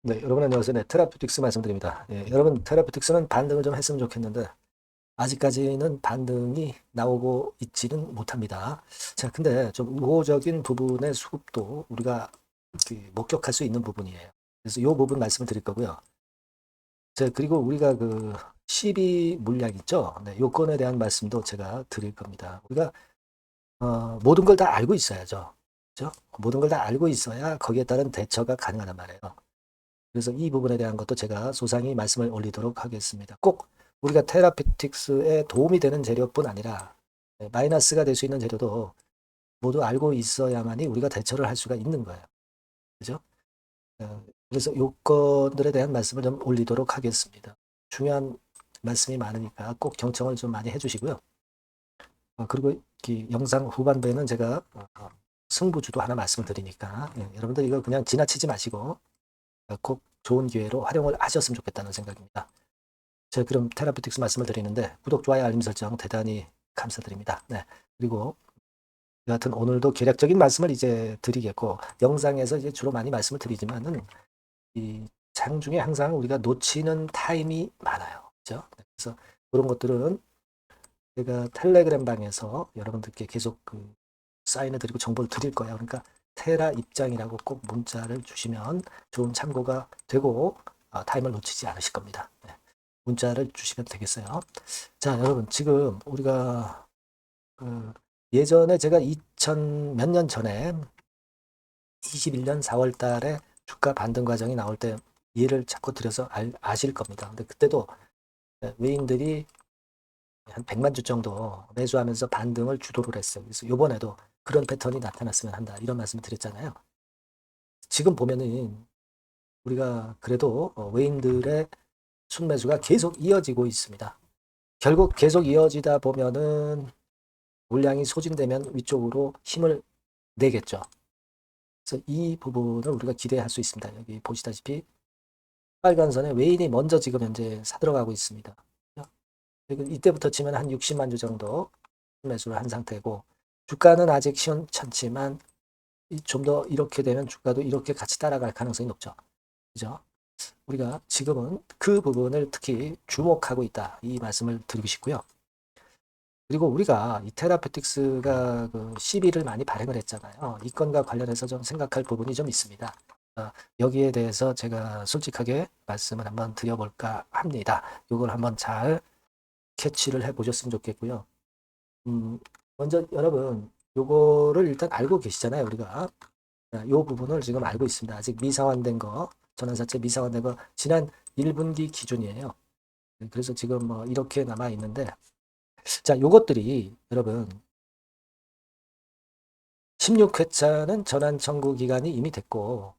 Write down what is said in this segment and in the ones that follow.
네, 여러분 안녕하세요. 네, 테라퓨틱스 말씀드립니다. 예, 여러분 테라퓨틱스는 반등을 좀 했으면 좋겠는데 아직까지는 반등이 나오고 있지는 못합니다. 자, 근데 좀 우호적인 부분의 수급도 우리가 목격할 수 있는 부분이에요. 그래서 이 부분 말씀을 드릴 거고요. 자, 그리고 우리가 그 CB 물량 있죠? 네, 요건에 대한 말씀도 제가 드릴 겁니다. 우리가 모든 걸 다 알고 있어야죠. 그죠? 모든 걸 다 알고 있어야 거기에 따른 대처가 가능하단 말이에요. 그래서 이 부분에 대한 것도 제가 소상히 말씀을 올리도록 하겠습니다. 꼭 우리가 테라피틱스에 도움이 되는 재료뿐 아니라 마이너스가 될 수 있는 재료도 모두 알고 있어야만이 우리가 대처를 할 수가 있는 거예요. 그죠? 그래서 요건들에 대한 말씀을 좀 올리도록 하겠습니다. 중요한 말씀이 많으니까 꼭 경청을 좀 많이 해주시고요. 그리고 영상 후반부에는 제가 승부주도 하나 말씀을 드리니까 여러분들 이거 그냥 지나치지 마시고 꼭 좋은 기회로 활용을 하셨으면 좋겠다는 생각입니다. 제가 그럼 테라피틱스 말씀을 드리는데 구독, 좋아요, 알림 설정 대단히 감사드립니다. 네. 그리고 여하튼 오늘도 계략적인 말씀을 이제 드리겠고 영상에서 이제 주로 많이 말씀을 드리지만은 이 장중에 항상 우리가 놓치는 타임이 많아요. 그죠? 네, 그래서 그런 것들은 제가 텔레그램 방에서 여러분들께 계속 사인을 드리고 정보를 드릴 거예요. 그러니까 테라 입장이라고 꼭 문자를 주시면 좋은 참고가 되고 타임을 놓치지 않으실 겁니다. 네. 문자를 주시면 되겠어요. 자, 여러분, 지금 우리가 그 예전에 제가 2000 몇 년 전에 21년 4월 달에 주가 반등 과정이 나올 때 예를 자꾸 들여서 아실 겁니다. 근데 그때도 외인들이 한 100만 주 정도 매수하면서 반등을 주도를 했어요. 그래서 요번에도 그런 패턴이 나타났으면 한다. 이런 말씀을 드렸잖아요. 지금 보면은 우리가 그래도 외인들의 순매수가 계속 이어지고 있습니다. 결국 계속 이어지다 보면은 물량이 소진되면 위쪽으로 힘을 내겠죠. 그래서 이 부분을 우리가 기대할 수 있습니다. 여기 보시다시피 빨간 선에 외인이 먼저 지금 현재 사들어가고 있습니다. 그리고 이때부터 치면 한 60만 주 정도 매수를 한 상태고 주가는 아직 시원찮지만 좀 더 이렇게 되면 주가도 이렇게 같이 따라갈 가능성이 높죠. 그죠? 우리가 지금은 그 부분을 특히 주목하고 있다. 이 말씀을 드리고 싶고요. 그리고 우리가 이 테라페틱스가 그 CB를 많이 발행을 했잖아요. 이 건과 관련해서 좀 생각할 부분이 좀 있습니다. 여기에 대해서 제가 솔직하게 말씀을 한번 드려볼까 합니다. 이걸 한번 잘 캐치를 해보셨으면 좋겠고요. 먼저 여러분, 요거를 일단 알고 계시잖아요, 우리가. 요 부분을 지금 알고 있습니다. 아직 미상환된 거, 전환사채 미상환된 거, 지난 1분기 기준이에요. 그래서 지금 뭐 이렇게 남아 있는데, 자, 요것들이 여러분, 16회차는 전환 청구 기간이 이미 됐고,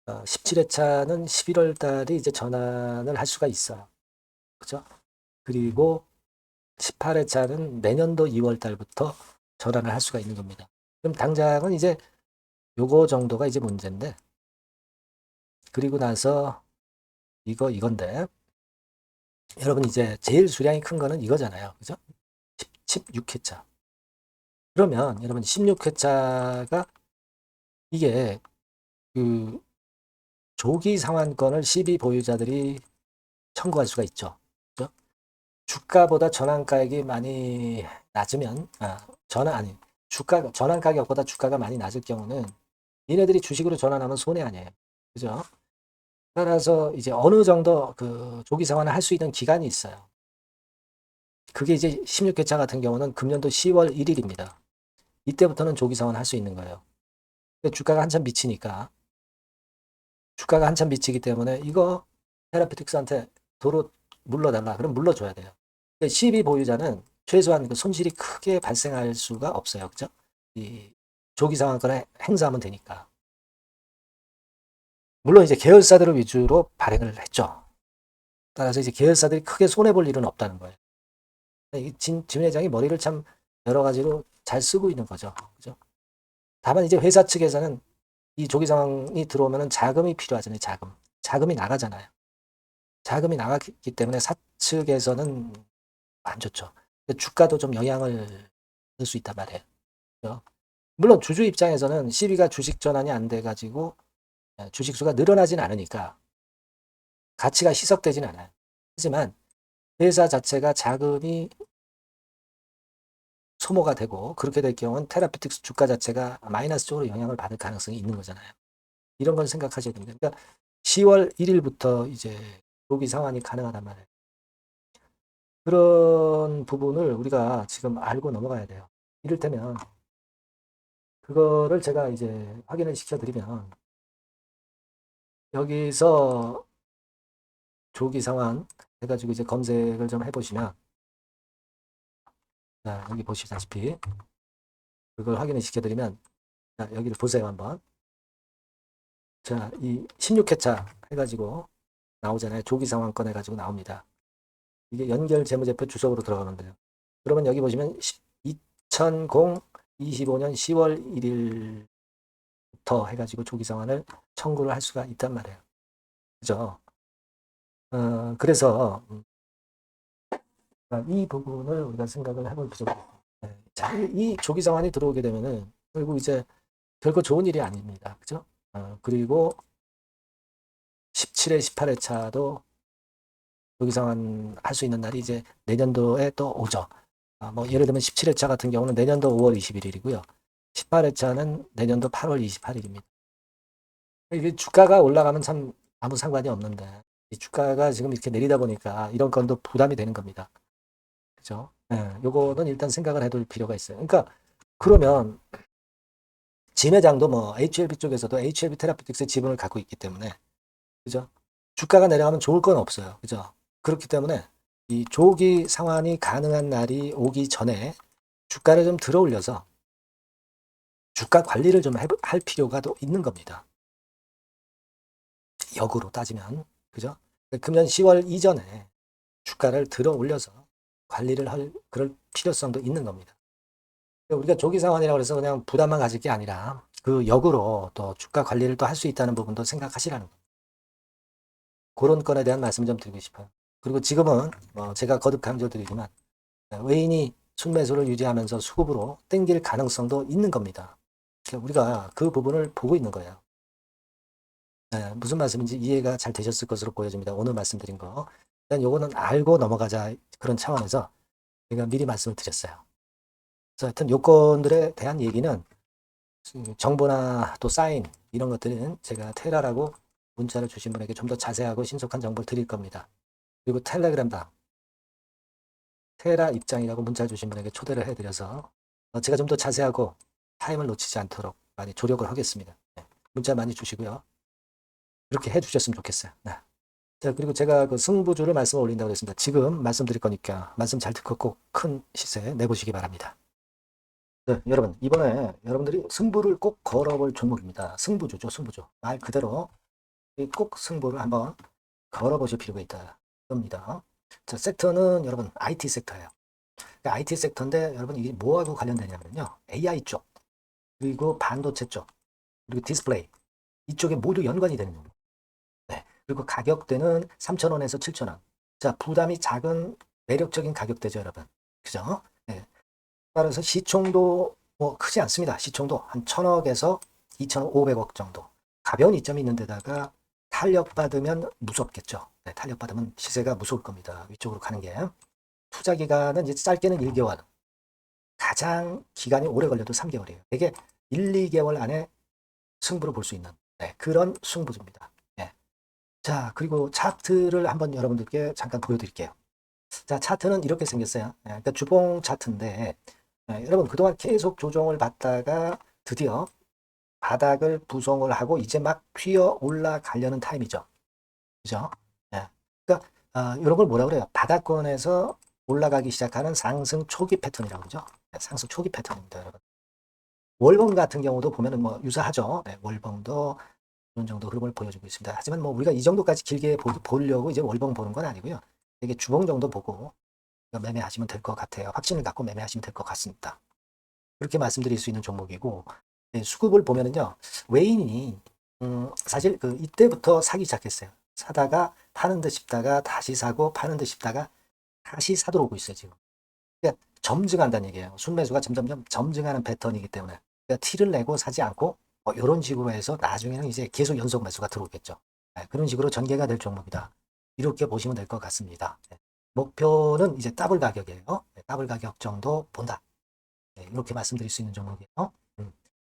17회차는 11월 달에 이제 전환을 할 수가 있어요. 그죠? 그리고 18회차는 내년도 2월 달부터 전환을 할 수가 있는 겁니다. 그럼 당장은 이제 요거 정도가 이제 문제인데, 그리고 나서 이건데, 여러분 이제 제일 수량이 큰 거는 이거잖아요. 그죠? 16회차. 그러면 여러분 16회차가 이게 그 조기 상환권을 CB 보유자들이 청구할 수가 있죠. 그죠? 주가보다 전환가액이 많이 낮으면, 전환 가격보다 주가가 많이 낮을 경우는 얘네들이 주식으로 전환하면 손해 아니에요. 그죠? 따라서 이제 어느 정도 그 조기 상환을 할 수 있는 기간이 있어요. 그게 이제 16회차 같은 경우는 금년도 10월 1일입니다. 이때부터는 조기 상환 할 수 있는 거예요. 근데 주가가 한참 미치기 때문에 이거 테라피틱스한테 도로 물러달라. 그럼 물러줘야 돼요. CB 보유자는 최소한 그 손실이 크게 발생할 수가 없어요. 그죠? 이 조기 상환권을 행사하면 되니까. 물론 이제 계열사들을 위주로 발행을 했죠. 따라서 이제 계열사들이 크게 손해볼 일은 없다는 거예요. 진 회장이 머리를 참 여러 가지로 잘 쓰고 있는 거죠. 그죠? 다만 이제 회사 측에서는 이 조기 상황이 들어오면 자금이 필요하잖아요. 자금이 나가잖아요. 자금이 나갔기 때문에 사측에서는 안 좋죠. 주가도 좀 영향을 줄 수 있단 말이에요. 그죠? 물론 주주 입장에서는 시비가 주식 전환이 안 돼가지고 주식 수가 늘어나진 않으니까 가치가 희석되진 않아요. 하지만 회사 자체가 자금이 소모가 되고 그렇게 될 경우는 테라피틱스 주가 자체가 마이너스 쪽으로 영향을 받을 가능성이 있는 거잖아요. 이런 걸 생각하셔야 됩니다. 그러니까 10월 1일부터 이제 조기 상환이 가능하단 말이에요. 그런 부분을 우리가 지금 알고 넘어가야 돼요. 이를테면 그거를 제가 이제 확인을 시켜드리면 여기서 조기 상환 해가지고 이제 검색을 좀 해보시면 자, 여기 보시다시피 그걸 확인을 시켜드리면 자, 여기를 보세요 한번. 자, 이 16회차 해가지고 나오잖아요. 조기 상환권 해가지고 나옵니다. 이게 연결 재무제표 주석으로 들어가는데요. 그러면 여기 보시면 2025년 10월 1일부터 해가지고 조기 상환을 청구를 할 수가 있단 말이에요. 그죠? 그래서 이 부분을 우리가 생각을 해볼 필요가 있어요. 자, 이 조기 상환이 들어오게 되면은 결국 이제 결코 좋은 일이 아닙니다. 그죠? 그리고 17회, 18회 차도 조기 상환 할 수 있는 날이 이제 내년도에 또 오죠. 뭐 예를 들면 17회차 같은 경우는 내년도 5월 21일이고요. 18회차는 내년도 8월 28일입니다. 이게 주가가 올라가면 참 아무 상관이 없는데 이 주가가 지금 이렇게 내리다 보니까 이런 건도 부담이 되는 겁니다. 그죠? 예, 요거는 일단 생각을 해둘 필요가 있어요. 그러니까 그러면 진회장도 뭐 HLB 쪽에서도 HLB 테라피틱스의 지분을 갖고 있기 때문에 그죠? 주가가 내려가면 좋을 건 없어요. 그죠? 그렇기 때문에 이 조기 상환이 가능한 날이 오기 전에 주가를 좀 들어 올려서 주가 관리를 좀 할 필요가 또 있는 겁니다. 역으로 따지면 그죠? 금년 10월 이전에 주가를 들어 올려서 관리를 할 그럴 필요성도 있는 겁니다. 우리가 조기 상환이라고 해서 그냥 부담만 가질 게 아니라 그 역으로 또 주가 관리를 또 할 수 있다는 부분도 생각하시라는 거예요. 그런 건에 대한 말씀 좀 드리고 싶어요. 그리고 지금은 제가 거듭 강조드리지만 외인이 순매수를 유지하면서 수급으로 땡길 가능성도 있는 겁니다. 그러니까 우리가 그 부분을 보고 있는 거예요. 무슨 말씀인지 이해가 잘 되셨을 것으로 보여집니다. 오늘 말씀드린 거. 일단 요거는 알고 넘어가자 그런 차원에서 제가 미리 말씀을 드렸어요. 그래서 하여튼 요건들에 대한 얘기는 정보나 또 사인 이런 것들은 제가 테라라고 문자를 주신 분에게 좀 더 자세하고 신속한 정보를 드릴 겁니다. 그리고 텔레그램방 테라 입장이라고 문자 주신 분에게 초대를 해드려서 제가 좀 더 자세하고 타임을 놓치지 않도록 많이 조력을 하겠습니다. 문자 많이 주시고요. 그렇게 해주셨으면 좋겠어요. 네. 자, 그리고 제가 그 승부주를 말씀을 올린다고 했습니다. 지금 말씀드릴 거니까 말씀 잘 듣고 꼭 큰 시세 내보시기 바랍니다. 네, 여러분 이번에 여러분들이 승부를 꼭 걸어볼 종목입니다. 승부주죠, 승부주. 말 그대로 꼭 승부를 한번 걸어보실 필요가 있다. 겁니다. 자, 섹터는 여러분 IT 섹터예요. IT 섹터인데 여러분 이게 뭐하고 관련되냐면요. AI 쪽, 그리고 반도체 쪽, 그리고 디스플레이 이쪽에 모두 연관이 되는 겁니다. 네. 그리고 가격대는 3,000원에서 7,000원. 자, 부담이 작은 매력적인 가격대죠, 여러분. 그죠? 네. 따라서 시총도 뭐 크지 않습니다. 시총도 한 1,000억에서 2,500억 정도. 가벼운 이점이 있는 데다가 탄력받으면 무섭겠죠. 네, 탄력받으면 시세가 무서울 겁니다. 위쪽으로 가는 게. 투자 기간은 이제 짧게는 1개월. 가장 기간이 오래 걸려도 3개월이에요. 이게 1, 2개월 안에 승부를 볼 수 있는 그런 승부입니다. 네. 자, 그리고 차트를 한번 여러분들께 잠깐 보여드릴게요. 자, 차트는 이렇게 생겼어요. 그러니까 주봉 차트인데 여러분 그동안 계속 조정을 받다가 드디어 바닥을 부송을 하고 이제 막 튀어 올라가려는 타임이죠. 그죠? 네. 그러니까 이런 걸 뭐라 그래요? 바닥권에서 올라가기 시작하는 상승 초기 패턴이라고 그러죠. 네, 상승 초기 패턴입니다, 여러분. 월봉 같은 경우도 보면은 뭐 유사하죠. 네, 월봉도 이런 정도 흐름을 보여주고 있습니다. 하지만 뭐 우리가 이 정도까지 길게 보려고 이제 월봉 보는 건 아니고요. 이게 주봉 정도 보고 매매하시면 될 것 같아요. 확신을 갖고 매매하시면 될 것 같습니다. 그렇게 말씀드릴 수 있는 종목이고 네, 수급을 보면은요. 외인이 사실 그 이때부터 사기 시작했어요. 사다가 파는 듯 싶다가 다시 사고 파는 듯 싶다가 다시 사도록 오고 있어요, 지금. 그러니까 점증한다는 얘기예요. 순매수가 점점점 점증하는 패턴이기 때문에 그러니까 티를 내고 사지 않고 이런 식으로 해서 나중에는 이제 계속 연속 매수가 들어오겠죠. 네, 그런 식으로 전개가 될 종목이다. 이렇게 보시면 될 것 같습니다. 목표는 이제 더블 가격이에요. 더블 가격 정도 본다. 이렇게 말씀드릴 수 있는 종목이에요.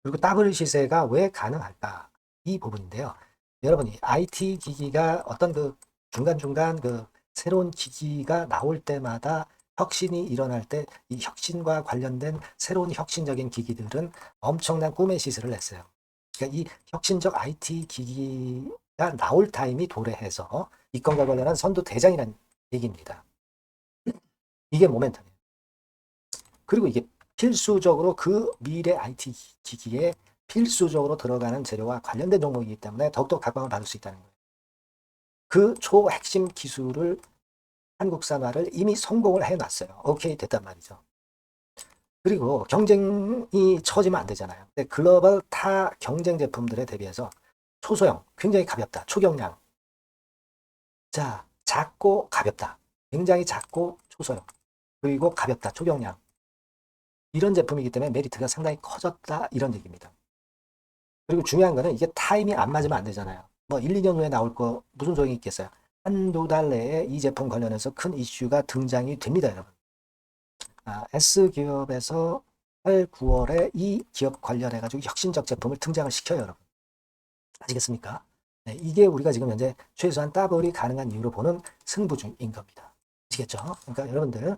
그리고 더블 시세가 왜 가능할까? 이 부분인데요. 여러분이 IT 기기가 어떤 그 중간중간 그 새로운 기기가 나올 때마다 혁신이 일어날 때 이 혁신과 관련된 새로운 혁신적인 기기들은 엄청난 꿈의 시세를 냈어요. 그러니까 이 혁신적 IT 기기가 나올 타임이 도래해서 이 건과 관련한 선두 대장이라는 얘기입니다. 이게 모멘텀이에요. 그리고 이게 필수적으로 그 미래 IT 기기에 필수적으로 들어가는 재료와 관련된 종목이기 때문에 더욱더 각광을 받을 수 있다는 거예요. 그 초핵심 기술을 한국산화를 이미 성공을 해놨어요. 오케이 됐단 말이죠. 그리고 경쟁이 처지면 안 되잖아요. 근데 글로벌 타 경쟁 제품들에 대비해서 초소형, 굉장히 가볍다. 초경량. 자, 작고 가볍다. 굉장히 작고 초소형. 그리고 가볍다. 초경량. 이런 제품이기 때문에 메리트가 상당히 커졌다. 이런 얘기입니다. 그리고 중요한 거는 이게 타임이 안 맞으면 안 되잖아요. 뭐 1, 2년 후에 나올 거 무슨 소용이 있겠어요. 한두 달 내에 이 제품 관련해서 큰 이슈가 등장이 됩니다, 여러분. S기업에서 8, 9월에 이 기업 관련해가지고 혁신적 제품을 등장을 시켜요, 여러분. 아시겠습니까? 네, 이게 우리가 지금 현재 최소한 더블이 가능한 이유로 보는 승부주인 겁니다. 아시겠죠? 그러니까 여러분들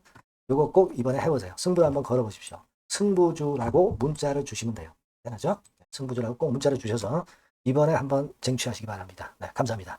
이거 꼭 이번에 해보세요. 승부 한번 걸어보십시오. 승부주라고 문자를 주시면 돼요. 되나죠? 승부주라고 꼭 문자를 주셔서 이번에 한번 쟁취하시기 바랍니다. 네, 감사합니다.